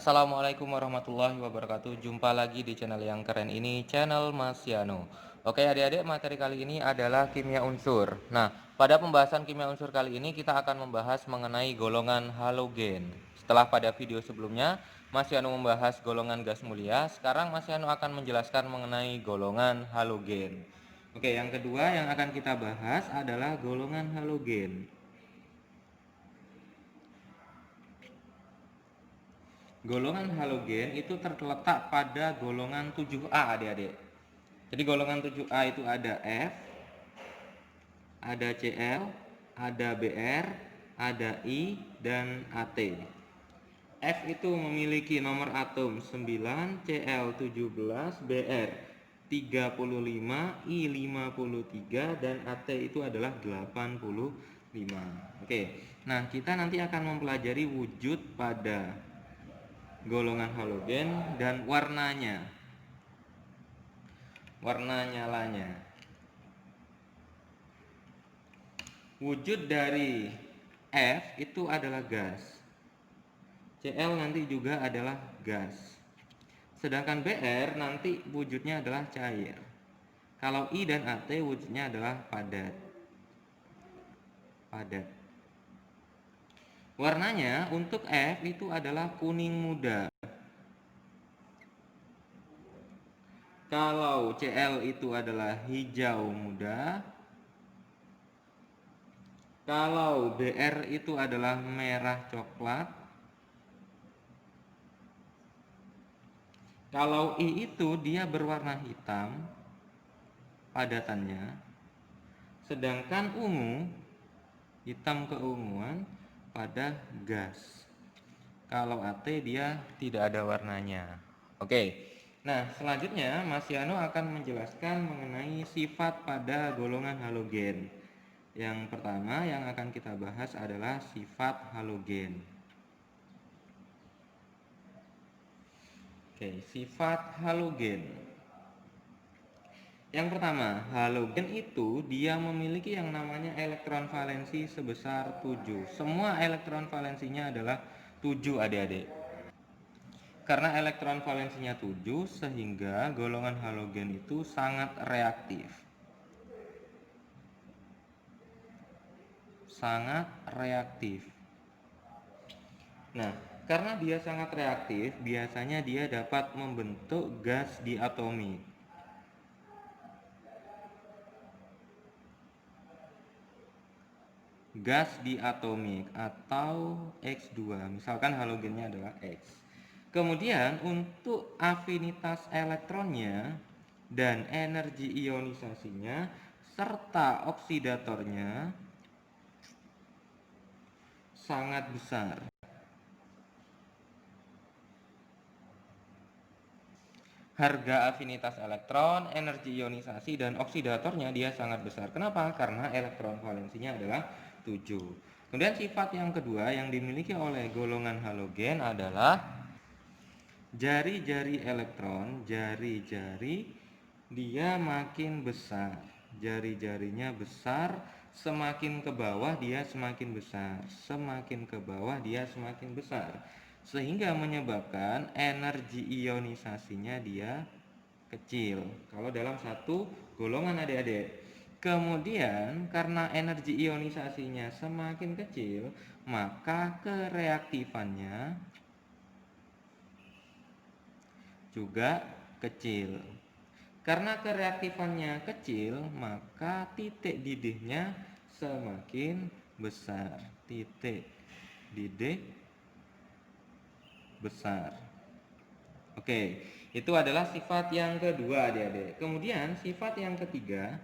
Assalamualaikum warahmatullahi wabarakatuh. Jumpa lagi di channel yang keren ini, channel Mas Yano. Oke adik-adik, materi kali ini adalah kimia unsur. Nah, pada pembahasan kimia unsur kali ini kita akan membahas mengenai golongan halogen. Setelah pada video sebelumnya Mas Yano membahas golongan gas mulia, sekarang Mas Yano akan menjelaskan mengenai golongan halogen. Oke, yang kedua yang akan kita bahas adalah golongan halogen. Golongan halogen itu terletak pada golongan 7A adik-adik. Jadi golongan 7A itu ada F, ada Cl, ada Br, ada I, dan At. F itu memiliki nomor atom 9, Cl 17, Br 35, I 53, dan At itu adalah 85. Oke, nah kita nanti akan mempelajari wujud pada golongan halogen dan warna nyalanya. Wujud dari F itu adalah gas, Cl nanti juga adalah gas, sedangkan Br nanti wujudnya adalah cair. Kalau I dan At wujudnya adalah padat. Warnanya untuk F itu adalah kuning muda. Kalau Cl itu adalah hijau muda. Kalau Br itu adalah merah coklat. Kalau I itu dia berwarna hitam padatannya. Sedangkan ungu, hitam keunguan pada gas. Kalau At dia tidak ada warnanya. Oke. Nah, selanjutnya Mas Yano akan menjelaskan mengenai sifat pada golongan halogen. Yang pertama yang akan kita bahas adalah sifat halogen. Oke, sifat halogen. Yang pertama, halogen itu dia memiliki yang namanya elektron valensi sebesar 7. Semua elektron valensinya adalah 7 adik-adik. Karena elektron valensinya 7 sehingga golongan halogen itu sangat reaktif. Nah, karena dia sangat reaktif, biasanya dia dapat membentuk gas diatomik. Gas diatomik atau X2. Misalkan halogennya adalah X. Kemudian untuk afinitas elektronnya dan energi ionisasinya serta oksidatornya sangat besar. Harga afinitas elektron, energi ionisasi, dan oksidatornya dia sangat besar. Kenapa? Karena elektron valensinya adalah 7. Kemudian sifat yang kedua yang dimiliki oleh golongan halogen adalah jari-jari elektron, jari-jari dia makin besar. Jari-jarinya besar, semakin ke bawah dia semakin besar. Semakin ke bawah dia semakin besar. Sehingga menyebabkan energi ionisasinya dia kecil. Kalau dalam satu golongan adik-adik. Kemudian karena energi ionisasinya semakin kecil, maka kereaktifannya juga kecil. Karena kereaktifannya kecil, maka titik didihnya semakin besar. Titik didih besar. Oke, itu adalah sifat yang kedua adik-adik. Kemudian sifat yang ketiga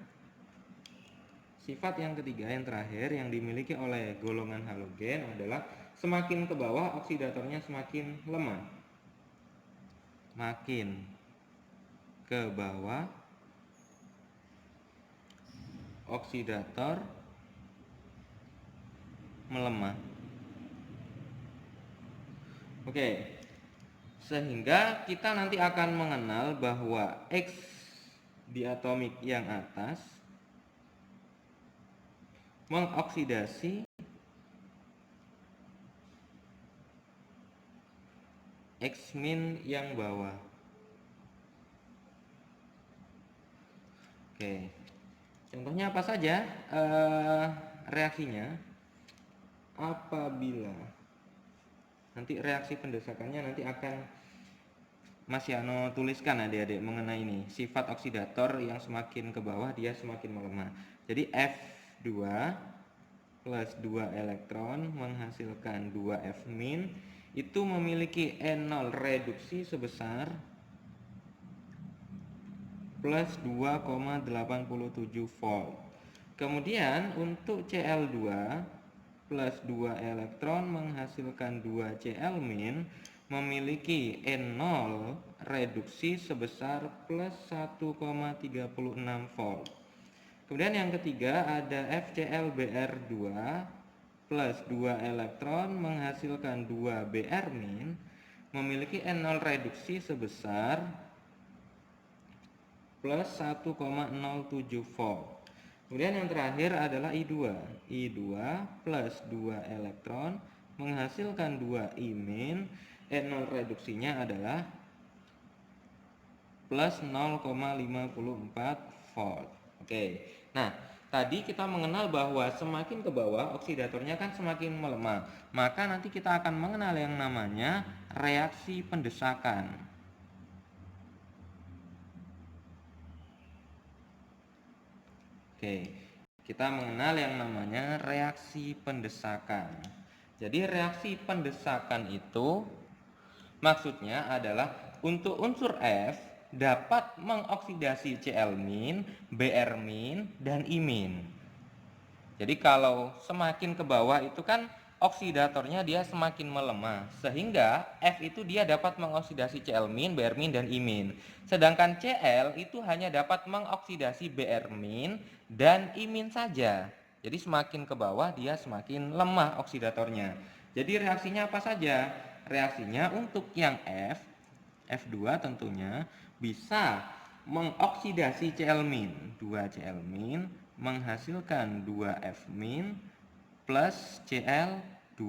yang terakhir yang dimiliki oleh golongan halogen adalah semakin ke bawah oksidatornya semakin lemah. Makin ke bawah oksidator melemah. Oke. Sehingga kita nanti akan mengenal bahwa X diatomik yang atas mengoksidasi X min yang bawah. Oke, contohnya apa saja reaksinya? Apabila nanti reaksi pendesakannya nanti akan Mas Yano tuliskan adik-adik mengenai ini sifat oksidator yang semakin ke bawah dia semakin melemah. Jadi F2 plus 2 elektron menghasilkan 2 F min itu memiliki N0 reduksi sebesar plus 2,87 volt. Kemudian untuk Cl2 plus 2 elektron menghasilkan 2 Cl min memiliki N0 reduksi sebesar plus 1,36 volt. Kemudian yang ketiga ada FClBr2 plus 2 elektron menghasilkan 2 Br min memiliki N0 reduksi sebesar plus 1,07 volt. Kemudian yang terakhir adalah I2. I2 plus 2 elektron menghasilkan 2 I min, N0 reduksinya adalah plus 0,54 volt. Oke. Nah, tadi kita mengenal bahwa semakin ke bawah oksidatornya kan semakin melemah. Maka nanti kita akan mengenal yang namanya reaksi pendesakan. Oke, kita mengenal yang namanya reaksi pendesakan. Jadi reaksi pendesakan itu maksudnya adalah untuk unsur F dapat mengoksidasi Cl min, Br min, dan I min. Jadi kalau semakin ke bawah itu kan oksidatornya dia semakin melemah, sehingga F itu dia dapat mengoksidasi Cl min, Br min, dan I min. Sedangkan Cl itu hanya dapat mengoksidasi Br min dan I min saja. Jadi semakin ke bawah dia semakin lemah oksidatornya. Jadi reaksinya apa saja? Reaksinya untuk yang F, F2 tentunya bisa mengoksidasi Cl min, 2 Cl min menghasilkan 2 F min plus Cl2.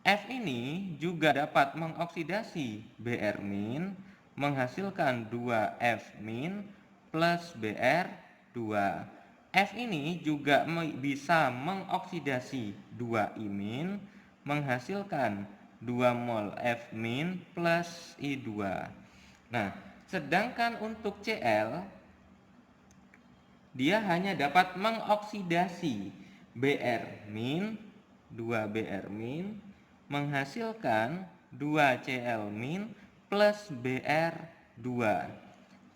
F ini juga dapat mengoksidasi Br min menghasilkan 2 F min plus Br2. F ini juga bisa mengoksidasi 2 I min menghasilkan 2 mol F min plus I2. Nah, sedangkan untuk Cl dia hanya dapat mengoksidasi Br min, 2 Br min menghasilkan 2 Cl min plus Br2.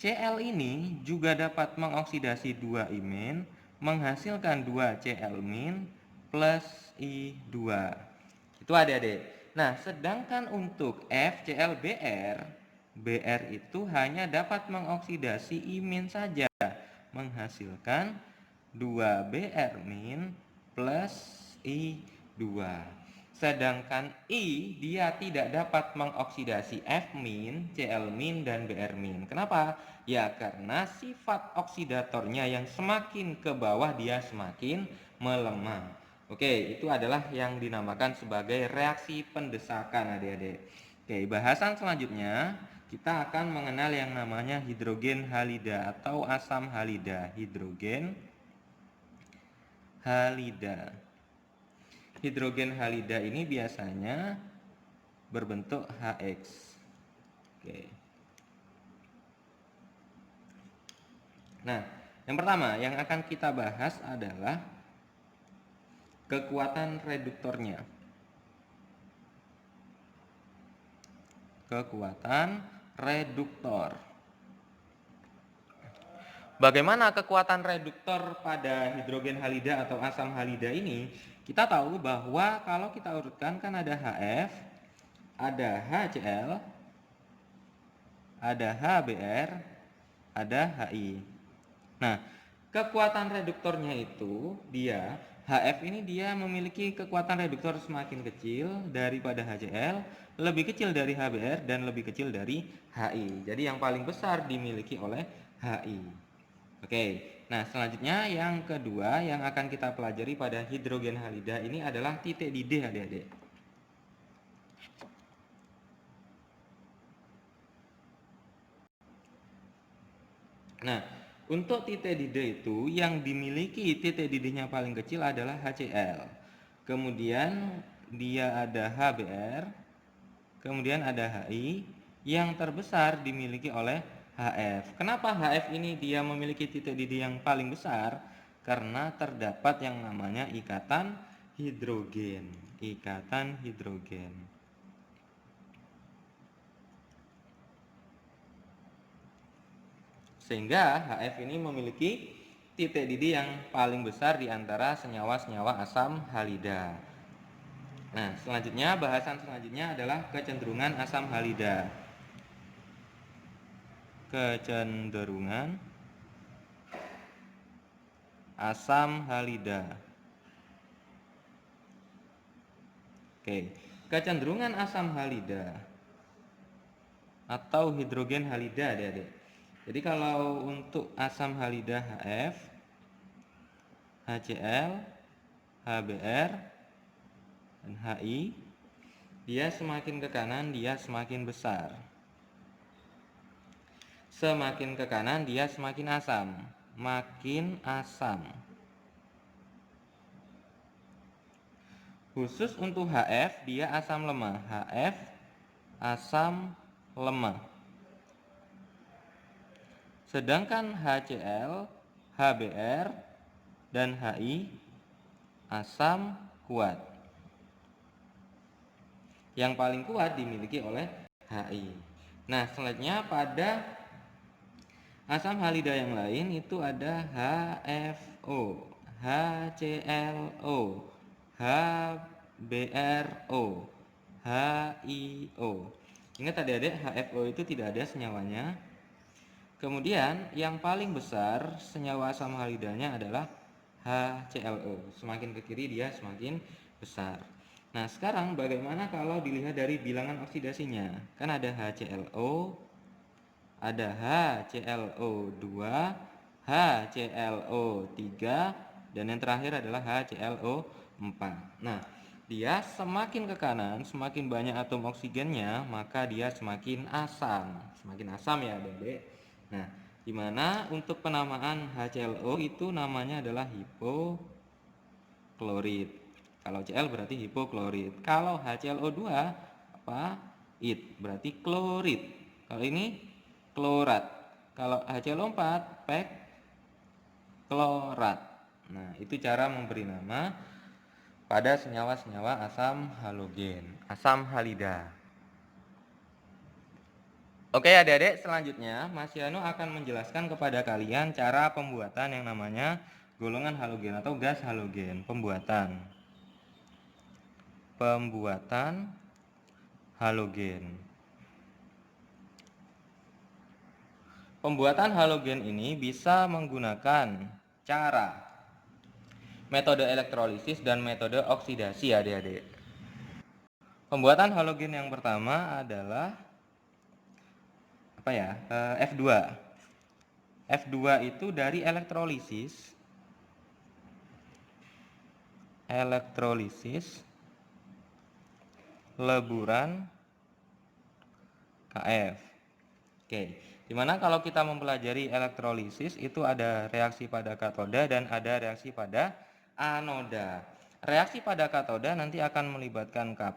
Cl ini juga dapat mengoksidasi 2 I min menghasilkan 2 Cl min plus I2. Itu adik-adik. Nah, sedangkan untuk FClBr, Br itu hanya dapat mengoksidasi I min saja menghasilkan 2 Br min plus I2. Sedangkan I dia tidak dapat mengoksidasi F min, Cl min, dan Br min. Kenapa? Ya karena sifat oksidatornya yang semakin ke bawah dia semakin melemah. Oke, itu adalah yang dinamakan sebagai reaksi pendesakan adik-adik. Oke, bahasan selanjutnya kita akan mengenal yang namanya hidrogen halida atau asam halida. Hidrogen halida. Hidrogen halida ini biasanya berbentuk HX. Oke. Nah, yang pertama yang akan kita bahas adalah kekuatan reduktornya. Kekuatan reduktor. Bagaimana kekuatan reduktor pada hidrogen halida atau asam halida ini? Kita tahu bahwa kalau kita urutkan kan ada HF, ada HCl, ada HBr, ada HI. Nah, kekuatan reduktornya itu dia HF ini dia memiliki kekuatan reduktor semakin kecil daripada HCl, lebih kecil dari HBr, dan lebih kecil dari HI. Jadi yang paling besar dimiliki oleh HI. Oke, nah selanjutnya yang kedua yang akan kita pelajari pada hidrogen halida ini adalah titik didih adik-adik. Nah, untuk titik didih itu yang dimiliki titik didihnya paling kecil adalah HCl. Kemudian dia ada HBr, kemudian ada HI, yang terbesar dimiliki oleh HF. Kenapa HF ini dia memiliki titik didih yang paling besar? Karena terdapat yang namanya ikatan hidrogen. Ikatan hidrogen. Sehingga HF ini memiliki titik didih yang paling besar di antara senyawa-senyawa asam halida. Nah, selanjutnya bahasan selanjutnya adalah kecenderungan asam halida. Kecenderungan asam halida. Oke, kecenderungan asam halida atau hidrogen halida, adik-adik. Jadi kalau untuk asam halida HF, HCl, HBr, dan HI, dia semakin ke kanan dia semakin besar. Semakin ke kanan dia semakin asam, makin asam. Khusus untuk HF dia asam lemah. HF asam lemah. Sedangkan HCl, HBr, dan HI asam kuat. Yang paling kuat dimiliki oleh HI. Nah, selanjutnya pada asam halida yang lain itu ada HFO, HClO, HBrO, HIO. Ingat adik-adik, HFO itu tidak ada senyawanya. Kemudian yang paling besar senyawa asam halidanya adalah HClO. Semakin ke kiri dia semakin besar. Nah, sekarang bagaimana kalau dilihat dari bilangan oksidasinya? Kan ada HClO, ada HClO2, HClO3, dan yang terakhir adalah HClO4. Nah, dia semakin ke kanan, semakin banyak atom oksigennya, maka dia semakin asam. Semakin asam ya, adik-adik. Nah, dimana untuk penamaan HClO itu namanya adalah hipoklorit. Kalau Cl berarti hipoklorit. Kalau HClO2 apa? It berarti klorit. Kalau ini klorat. Kalau HClO4 pek klorat. Nah, itu cara memberi nama pada senyawa-senyawa asam halogen, asam halida. Oke adik-adik, selanjutnya Mas Yano akan menjelaskan kepada kalian cara pembuatan yang namanya golongan halogen atau gas halogen. Pembuatan halogen. Pembuatan halogen ini bisa menggunakan cara metode elektrolisis dan metode oksidasi adik-adik. Pembuatan halogen yang pertama adalah F2. F2 itu dari elektrolisis leburan KF. Oke, dimana kalau kita mempelajari elektrolisis itu ada reaksi pada katoda dan ada reaksi pada anoda. Reaksi pada katoda nanti akan melibatkan K+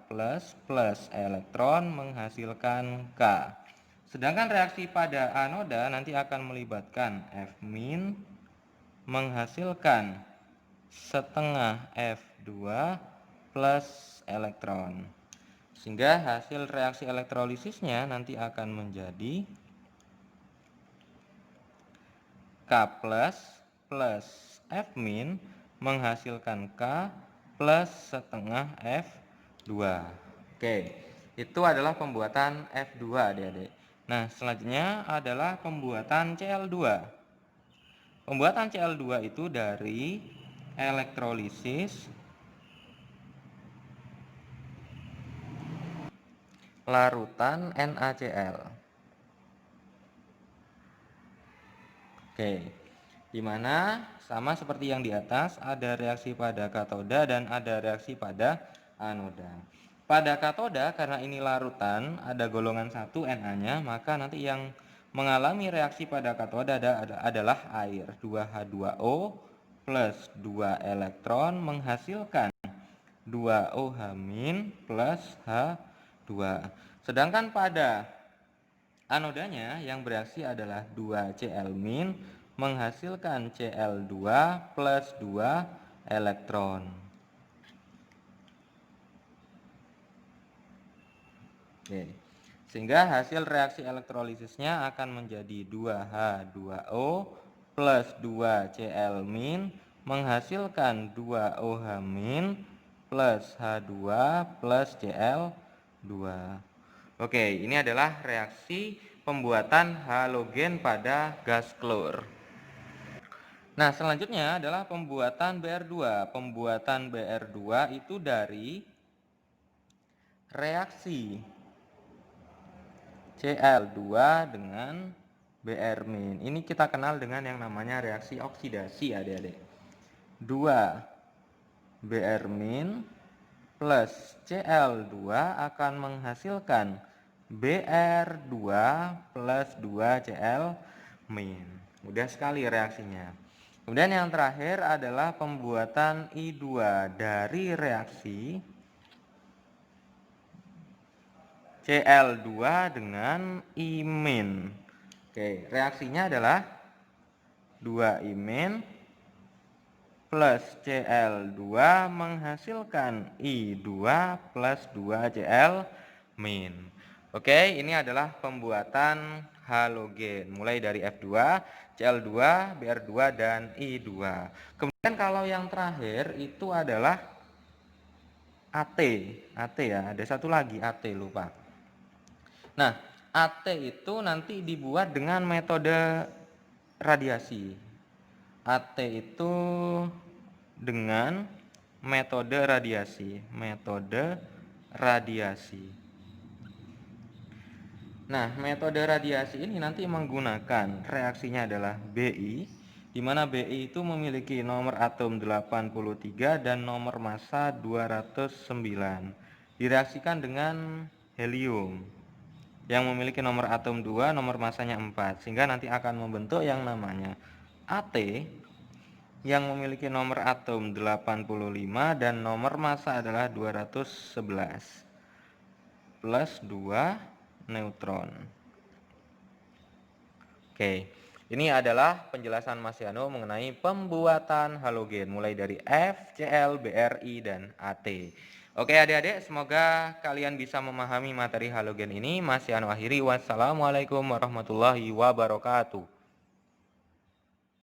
plus elektron menghasilkan K. Sedangkan reaksi pada anoda nanti akan melibatkan F- menghasilkan setengah F2 plus elektron. Sehingga hasil reaksi elektrolisisnya nanti akan menjadi K+ plus F- menghasilkan K plus setengah F2. Oke, itu adalah pembuatan F2 adik-adik. Nah, selanjutnya adalah pembuatan Cl2. Pembuatan Cl2 itu dari elektrolisis larutan NaCl. Oke, dimana sama seperti yang di atas, ada reaksi pada katoda dan ada reaksi pada anoda. Pada katoda karena ini larutan, ada golongan 1 Na-nya, maka nanti yang mengalami reaksi pada katoda adalah air. 2H2O plus 2 elektron menghasilkan 2OH- plus H2. Sedangkan pada anodanya yang bereaksi adalah 2Cl- menghasilkan Cl2 plus 2 elektron. Oke. Sehingga hasil reaksi elektrolisisnya akan menjadi 2H2O plus 2Cl- menghasilkan 2OH- plus H2 plus Cl2. Oke, ini adalah reaksi pembuatan halogen pada gas klor. Nah, selanjutnya adalah pembuatan Br2. Pembuatan Br2 itu dari reaksi Cl2 dengan Br-. Ini kita kenal dengan yang namanya reaksi oksidasi, adik-adik. 2 Br- plus Cl2 akan menghasilkan Br2 plus 2 Cl-. Mudah sekali reaksinya. Kemudian yang terakhir adalah pembuatan I2 dari reaksi Cl2 dengan I-. Oke, reaksinya adalah 2I- plus Cl2 menghasilkan I2 plus 2 Cl-. Oke, ini adalah pembuatan halogen mulai dari F2, Cl2, Br2 dan I2. Kemudian kalau yang terakhir itu adalah AT. AT ya, ada satu lagi AT, lupa. Nah, AT itu nanti dibuat dengan metode radiasi. AT itu dengan metode radiasi. Nah, metode radiasi ini nanti menggunakan reaksinya adalah Bi, di mana Bi itu memiliki nomor atom 83 dan nomor massa 209. Direaksikan dengan helium yang memiliki nomor atom 2, nomor massanya 4, sehingga nanti akan membentuk yang namanya AT yang memiliki nomor atom 85 dan nomor massa adalah 211 plus 2 neutron. Oke, ini adalah penjelasan Mas Yano mengenai pembuatan halogen mulai dari F, Cl, Bri, dan AT. Oke adik-adik, semoga kalian bisa memahami materi halogen ini. Mas Yano akhiri, wassalamualaikum warahmatullahi wabarakatuh.